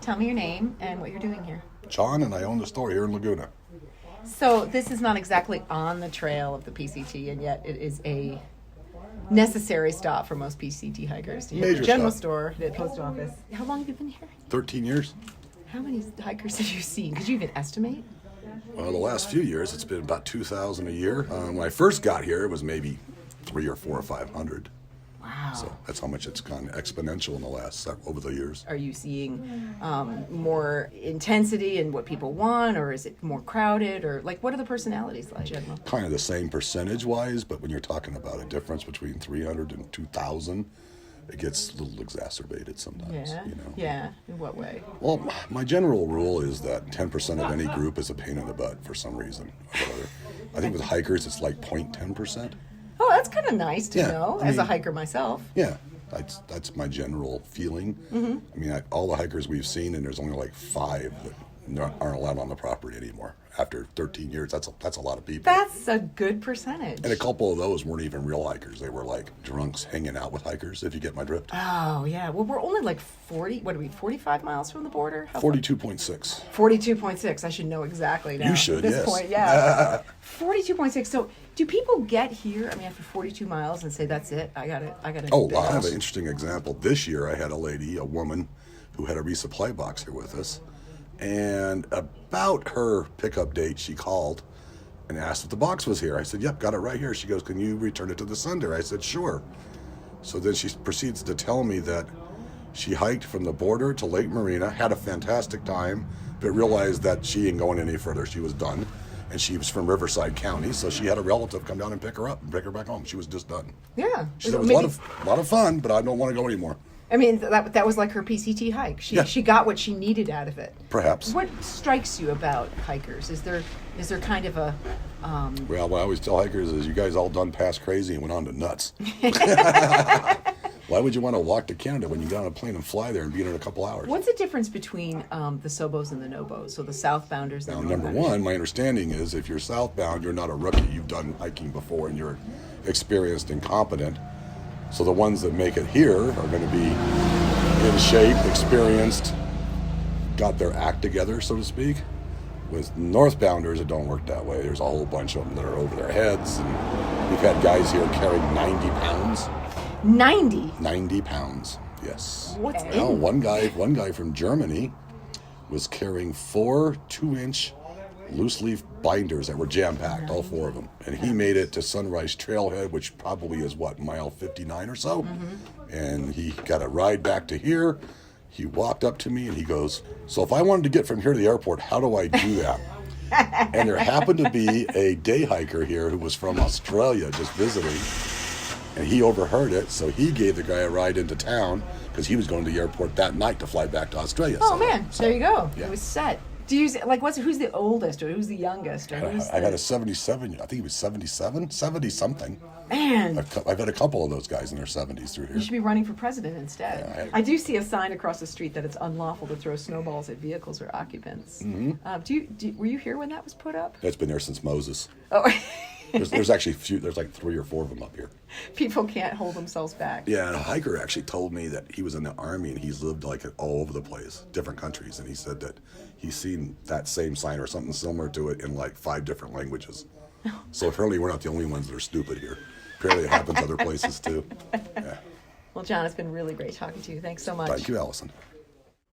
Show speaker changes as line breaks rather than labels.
Tell me your name and what you're doing here.
John, and I own the store here in Laguna.
So this is not exactly on the trail of the PCT, and yet it is a necessary stop for most PCT hikers. To hit
Major
the general
stop.
store, the post office. How long have you been here?
13 years.
How many hikers have you seen? Could you even estimate?
Well, the last few years, it's been about 2,000 a year. When I first got here, it was maybe 300 or 400 or 500.
Wow.
So that's how much it's gone exponential in the last over the years.
Are you seeing more intensity in what people want, or is it more crowded, or like what are the personalities like? General?
Kind of the same percentage-wise, but when you're talking about a difference between 300 and 2,000, it gets a little exacerbated sometimes.
Yeah.
You know?
Yeah. In what way?
Well, my general rule is that 10% of any group is a pain in the butt for some reason. I think with hikers, it's like 0.10%.
Oh, that's kind of nice to know
I
as a
mean,
hiker myself.
Yeah, that's my general feeling. Mm-hmm. I mean, all the hikers we've seen, and there's only like 5 that aren't allowed on the property anymore. After 13 years, that's a lot of people.
That's a good percentage.
And a couple of those weren't even real hikers. They were like drunks hanging out with hikers, if you get my drift.
Oh, yeah. Well, we're only like 45 miles from the border?
42.6.
42.6. I should know exactly now.
You should,
at this
yes.
point, yeah. 42.6. So do people get here, I mean, after 42 miles and say, that's it, I got to
Oh, I have an interesting example. This year I had a woman, who had a resupply box here with us. And about her pickup date, she called and asked if the box was here. I said, yep, got it right here. She goes, can you return it to the sender? I said, sure. So then she proceeds to tell me that she hiked from the border to Lake Marina, had a fantastic time, but realized that she ain't going any further. She was done. And she was from Riverside County, so she had a relative come down and pick her up and bring her back home. She was just done.
Yeah.
She said, it was a lot of fun, but I don't want to go anymore.
I mean, that was like her PCT hike. She got what she needed out of it.
Perhaps.
What strikes you about hikers? Is there kind of a...
Well, what I always tell hikers is you guys all done past crazy and went on to nuts. Why would you want to walk to Canada when you get on a plane and fly there and be in a couple hours?
What's the difference between the Sobos and the Nobos? So the southbounders and
Now,
the
number
northbounders?
one, my understanding is if you're southbound, you're not a rookie. You've done hiking before and you're experienced and competent. So the ones that make it here are going to be in shape, experienced, got their act together, so to speak. With northbounders, it don't work that way. There's a whole bunch of them that are over their heads. And we've had guys here carrying 90 pounds.
90?
90 pounds, yes.
What's
Well,
in?
one guy from Germany was carrying 4 2-inch loose leaf binders that were jam-packed, all 4 of them. And he made it to Sunrise Trailhead, which probably is, mile 59 or so? Mm-hmm. And he got a ride back to here. He walked up to me and he goes, so if I wanted to get from here to the airport, how do I do that? And there happened to be a day hiker here who was from Australia just visiting. And he overheard it, so he gave the guy a ride into town because he was going to the airport that night to fly back to Australia.
Oh, man. There you go.
Yeah.
It was set. Do you, who's the oldest or who's the youngest? Or who's
I had a 77, I think he was 77, 70 something.
Man.
I've had a couple of those guys in their 70s through here.
You should be running for president instead.
Yeah,
I do see a sign across the street that it's unlawful to throw snowballs at vehicles or occupants. Mm-hmm. Were you here when that was put up?
It's been there since Moses.
Oh,
There's actually there's like 3 or 4 of them up here.
people can't hold themselves back.
Yeah, and a hiker actually told me that he was in the army and he's lived like all over the place, different countries, and he said that he's seen that same sign or something similar to it in like 5 different languages. So apparently we're not the only ones that are stupid here. Apparently it happens other places too. Yeah.
Well, John, it's been really great talking to you. Thanks so much.
Thank you, Allison.